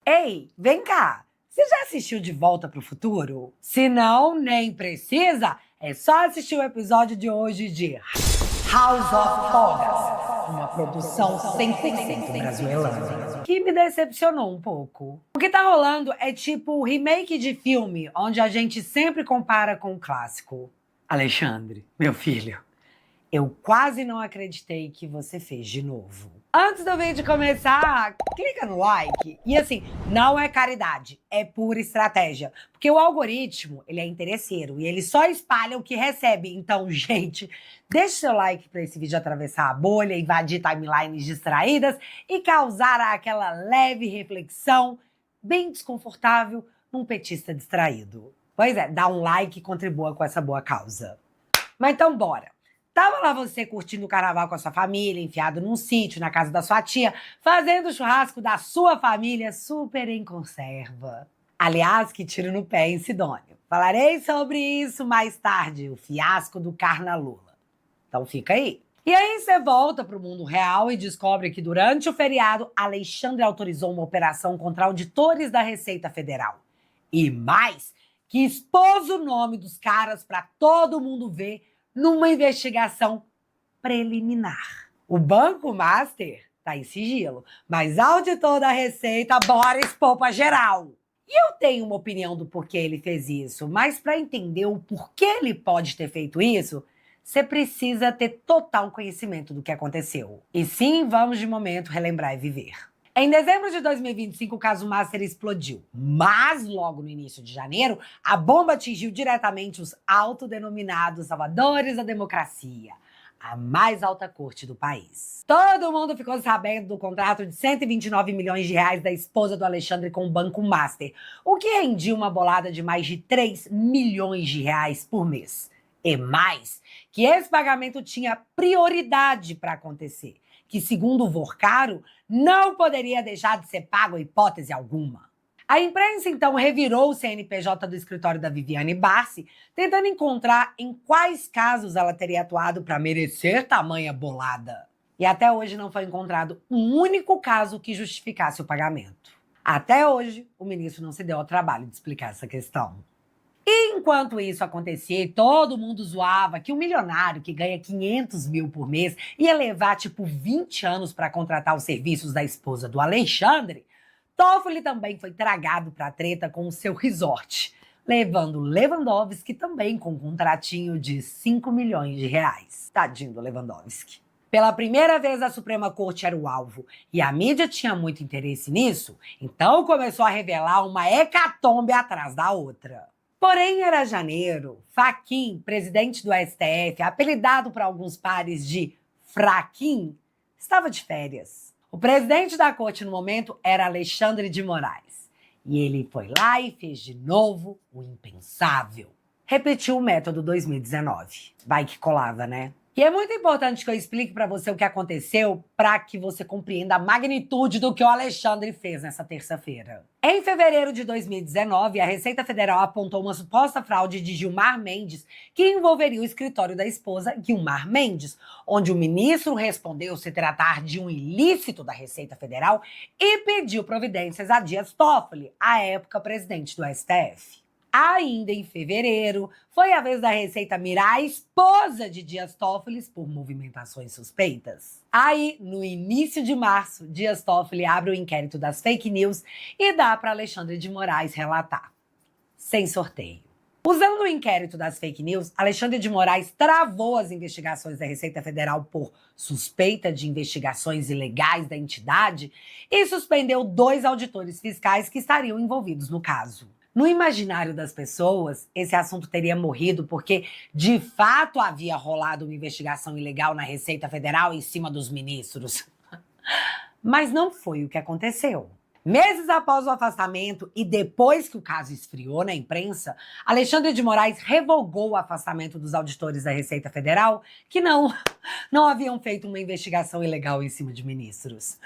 Ei, vem cá! Você já assistiu De Volta para o Futuro? Se não, nem precisa, é só assistir o episódio de hoje de House of Cards, uma produção 100% brasileira, que me decepcionou um pouco. O que tá rolando é tipo o remake de filme, onde a gente sempre compara com o clássico. Alexandre, meu filho, eu quase não acreditei que você fez de novo. Antes do vídeo começar, clica no like. E assim, não é caridade, é pura estratégia. Porque o algoritmo, ele é interesseiro e ele só espalha o que recebe. Então, gente, deixe seu like para esse vídeo atravessar a bolha, invadir timelines distraídas e causar aquela leve reflexão bem desconfortável num petista distraído. Pois é, dá um like e contribua com essa boa causa. Mas então, bora. Tava lá você curtindo o carnaval com a sua família, enfiado num sítio, na casa da sua tia, fazendo o churrasco da sua família super em conserva. Aliás, que tiro no pé, hein, Sidônio? Falarei sobre isso mais tarde, o fiasco do Carnalula. Então fica aí. E aí você volta pro mundo real e descobre que durante o feriado, Alexandre autorizou uma operação contra auditores da Receita Federal. E mais, que expôs o nome dos caras pra todo mundo ver numa investigação preliminar. O Banco Master tá em sigilo, mas auditor da Receita, bora expor pra geral. E eu tenho uma opinião do porquê ele fez isso, mas para entender o porquê ele pode ter feito isso, você precisa ter total conhecimento do que aconteceu. E sim, vamos de momento relembrar e viver. Em dezembro de 2025, o caso Master explodiu. Mas, logo no início de janeiro, a bomba atingiu diretamente os autodenominados salvadores da democracia, a mais alta corte do país. Todo mundo ficou sabendo do contrato de 129 milhões de reais da esposa do Alexandre com o Banco Master, o que rendia uma bolada de mais de 3 milhões de reais por mês. E mais, que esse pagamento tinha prioridade para acontecer, que, segundo o Vorcaro, não poderia deixar de ser pago em hipótese alguma. A imprensa, então, revirou o CNPJ do escritório da Viviane Barsi, tentando encontrar em quais casos ela teria atuado para merecer tamanha bolada. E até hoje não foi encontrado um único caso que justificasse o pagamento. Até hoje, o ministro não se deu ao trabalho de explicar essa questão. E enquanto isso acontecia e todo mundo zoava que o milionário que ganha 500 mil por mês ia levar tipo 20 anos para contratar os serviços da esposa do Alexandre, Toffoli também foi tragado para a treta com o seu resort, levando Lewandowski também com um contratinho de 5 milhões de reais. Tadinho do Lewandowski. Pela primeira vez, a Suprema Corte era o alvo e a mídia tinha muito interesse nisso, então começou a revelar uma hecatombe atrás da outra. Porém, era janeiro, Fachin, presidente do STF, apelidado por alguns pares de Fraquim, estava de férias. O presidente da corte no momento era Alexandre de Moraes. E ele foi lá e fez de novo o impensável. Repetiu o método 2019. Vai que colava, né? E é muito importante que eu explique para você o que aconteceu para que você compreenda a magnitude do que o Alexandre fez nessa terça-feira. Em fevereiro de 2019, a Receita Federal apontou uma suposta fraude de Gilmar Mendes que envolveria o escritório da esposa, Guilmar Mendes, onde o ministro respondeu se tratar de um ilícito da Receita Federal e pediu providências a Dias Toffoli, à época presidente do STF. Ainda em fevereiro, foi a vez da Receita mirar a esposa de Dias Toffoli por movimentações suspeitas. Aí, no início de março, Dias Toffoli abre o inquérito das fake news e dá para Alexandre de Moraes relatar. Sem sorteio. Usando o inquérito das fake news, Alexandre de Moraes travou as investigações da Receita Federal por suspeita de investigações ilegais da entidade e suspendeu 2 auditores fiscais que estariam envolvidos no caso. No imaginário das pessoas, esse assunto teria morrido porque, de fato, havia rolado uma investigação ilegal na Receita Federal em cima dos ministros. Mas não foi o que aconteceu. Meses após o afastamento e depois que o caso esfriou na imprensa, Alexandre de Moraes revogou o afastamento dos auditores da Receita Federal que não haviam feito uma investigação ilegal em cima de ministros.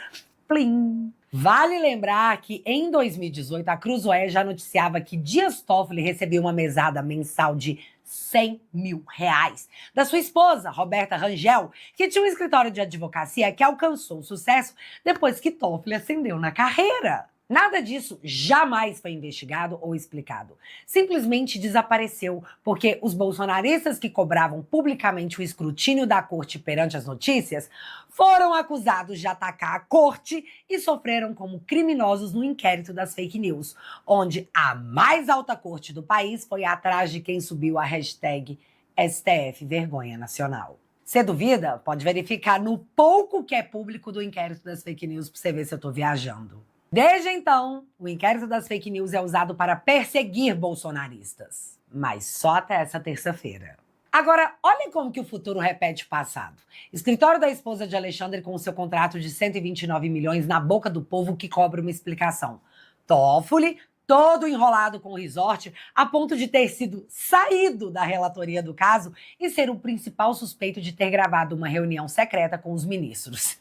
Plim! Vale lembrar que, em 2018, a Cruzoé já noticiava que Dias Toffoli recebia uma mesada mensal de 100 mil reais da sua esposa, Roberta Rangel, que tinha um escritório de advocacia que alcançou sucesso depois que Toffoli ascendeu na carreira. Nada disso jamais foi investigado ou explicado. Simplesmente desapareceu, porque os bolsonaristas que cobravam publicamente o escrutínio da corte perante as notícias foram acusados de atacar a corte e sofreram como criminosos no inquérito das fake news, onde a mais alta corte do país foi atrás de quem subiu a hashtag STF Vergonha Nacional. Você duvida? Pode verificar no pouco que é público do inquérito das fake news pra você ver se eu tô viajando. Desde então, o inquérito das fake news é usado para perseguir bolsonaristas. Mas só até essa terça-feira. Agora, olhem como que o futuro repete o passado. Escritório da esposa de Alexandre com seu contrato de 129 milhões na boca do povo que cobra uma explicação. Toffoli, todo enrolado com o resort, a ponto de ter sido saído da relatoria do caso e ser o principal suspeito de ter gravado uma reunião secreta com os ministros.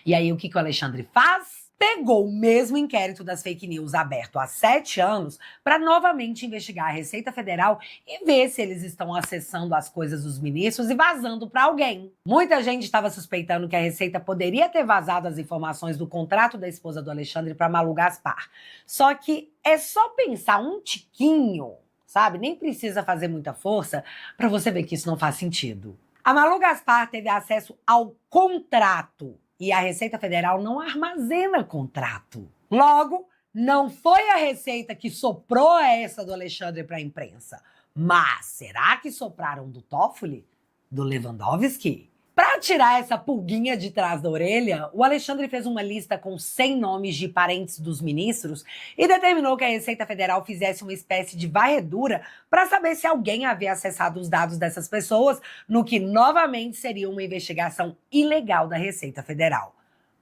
E aí, o que o Alexandre faz? Pegou o mesmo inquérito das fake news aberto há 7 anos para novamente investigar a Receita Federal e ver se eles estão acessando as coisas dos ministros e vazando para alguém. Muita gente estava suspeitando que a Receita poderia ter vazado as informações do contrato da esposa do Alexandre para Malu Gaspar. Só que é só pensar um tiquinho, sabe? Nem precisa fazer muita força para você ver que isso não faz sentido. A Malu Gaspar teve acesso ao contrato. E a Receita Federal não armazena contrato. Logo, não foi a Receita que soprou essa do Alexandre para a imprensa. Mas será que sopraram do Toffoli? Do Lewandowski? Para tirar essa pulguinha de trás da orelha, o Alexandre fez uma lista com 100 nomes de parentes dos ministros e determinou que a Receita Federal fizesse uma espécie de varredura para saber se alguém havia acessado os dados dessas pessoas, no que novamente seria uma investigação ilegal da Receita Federal.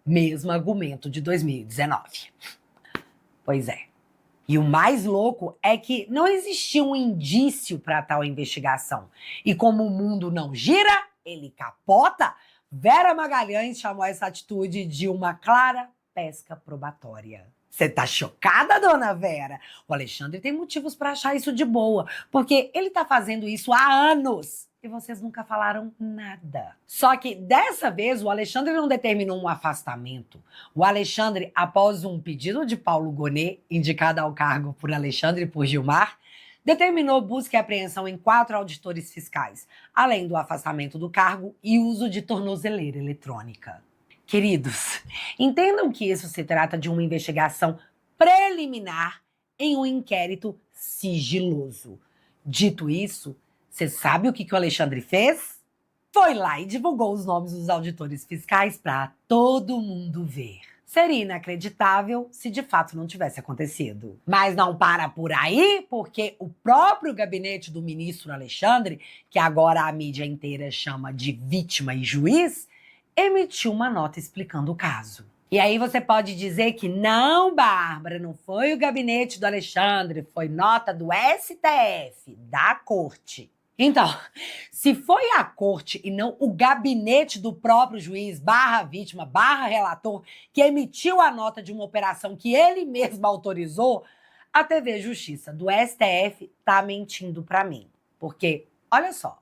Mesmo argumento de 2019. Pois é. E o mais louco é que não existia um indício para tal investigação. E como o mundo não gira, ele capota, Vera Magalhães chamou essa atitude de uma clara pesca probatória. Você tá chocada, dona Vera? O Alexandre tem motivos para achar isso de boa, porque ele tá fazendo isso há anos e vocês nunca falaram nada. Só que dessa vez o Alexandre não determinou um afastamento. O Alexandre, após um pedido de Paulo Gonet, indicado ao cargo por Alexandre e por Gilmar, determinou busca e apreensão em 4 auditores fiscais, além do afastamento do cargo e uso de tornozeleira eletrônica. Queridos, entendam que isso se trata de uma investigação preliminar em um inquérito sigiloso. Dito isso, você sabe o que o Alexandre fez? Foi lá e divulgou os nomes dos auditores fiscais para todo mundo ver. Seria inacreditável se de fato não tivesse acontecido. Mas não para por aí, porque o próprio gabinete do ministro Alexandre, que agora a mídia inteira chama de vítima e juiz, emitiu uma nota explicando o caso. E aí você pode dizer que não, Bárbara, não foi o gabinete do Alexandre, foi nota do STF, da corte. Então, se foi a corte e não o gabinete do próprio juiz, barra vítima, barra relator, que emitiu a nota de uma operação que ele mesmo autorizou, a TV Justiça do STF tá mentindo pra mim. Porque, olha só.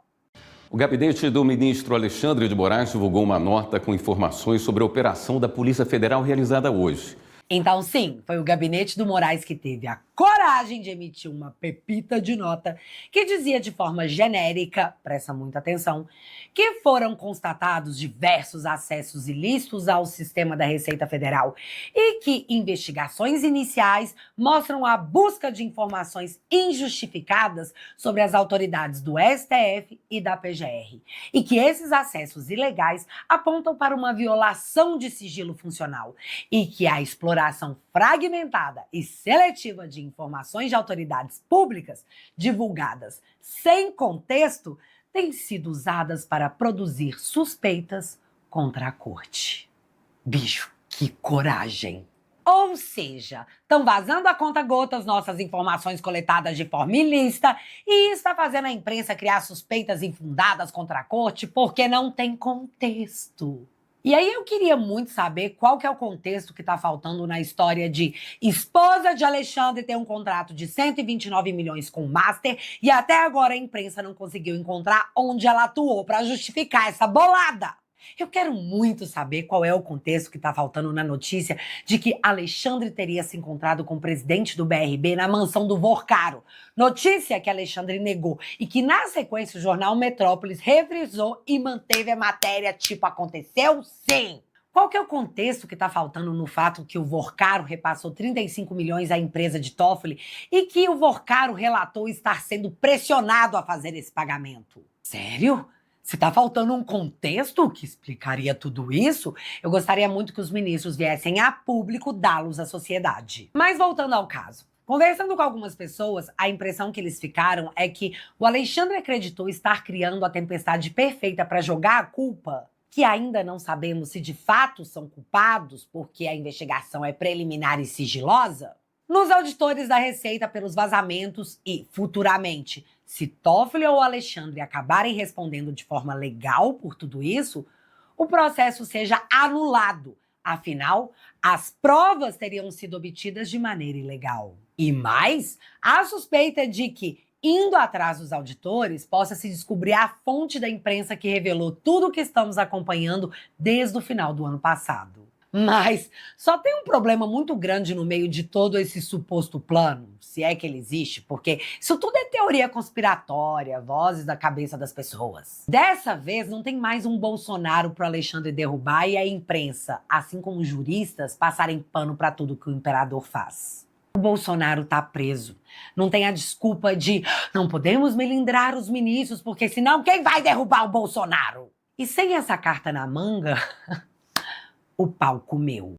O gabinete do ministro Alexandre de Moraes divulgou uma nota com informações sobre a operação da Polícia Federal realizada hoje. Então, sim, foi o gabinete do Moraes que teve a coragem de emitir uma pepita de nota que dizia de forma genérica, presta muita atenção, que foram constatados diversos acessos ilícitos ao sistema da Receita Federal e que investigações iniciais mostram a busca de informações injustificadas sobre as autoridades do STF e da PGR. E que esses acessos ilegais apontam para uma violação de sigilo funcional e que a exploração fragmentada e seletiva de informações de autoridades públicas divulgadas sem contexto têm sido usadas para produzir suspeitas contra a corte. Bicho, que coragem! Ou seja, estão vazando a conta-gotas nossas informações coletadas de forma ilícita e está fazendo a imprensa criar suspeitas infundadas contra a corte porque não tem contexto. E aí eu queria muito saber qual que é o contexto que está faltando na história de esposa de Alexandre ter um contrato de 129 milhões com o Master e até agora a imprensa não conseguiu encontrar onde ela atuou para justificar essa bolada. Eu quero muito saber qual é o contexto que está faltando na notícia de que Alexandre teria se encontrado com o presidente do BRB na mansão do Vorcaro. Notícia que Alexandre negou e que, na sequência, o jornal Metrópolis refrisou e manteve a matéria tipo aconteceu sim. Qual que é o contexto que está faltando no fato que o Vorcaro repassou 35 milhões à empresa de Toffoli e que o Vorcaro relatou estar sendo pressionado a fazer esse pagamento? Sério? Se tá faltando um contexto que explicaria tudo isso, eu gostaria muito que os ministros viessem a público dá-los à sociedade. Mas voltando ao caso. Conversando com algumas pessoas, a impressão que eles ficaram é que o Alexandre acreditou estar criando a tempestade perfeita para jogar a culpa, que ainda não sabemos se de fato são culpados, porque a investigação é preliminar e sigilosa, nos auditores da Receita pelos vazamentos e, futuramente, se Toffoli ou Alexandre acabarem respondendo de forma legal por tudo isso, o processo seja anulado. Afinal, as provas teriam sido obtidas de maneira ilegal. E mais, a suspeita é de que, indo atrás dos auditores, possa se descobrir a fonte da imprensa que revelou tudo o que estamos acompanhando desde o final do ano passado. Mas só tem um problema muito grande no meio de todo esse suposto plano, se é que ele existe, porque isso tudo é teoria conspiratória, vozes da cabeça das pessoas. Dessa vez não tem mais um Bolsonaro pro Alexandre derrubar e a imprensa, assim como os juristas, passarem pano para tudo que o imperador faz. O Bolsonaro tá preso. Não tem a desculpa de não podemos melindrar os ministros, porque senão quem vai derrubar o Bolsonaro? E sem essa carta na manga, o pau comeu.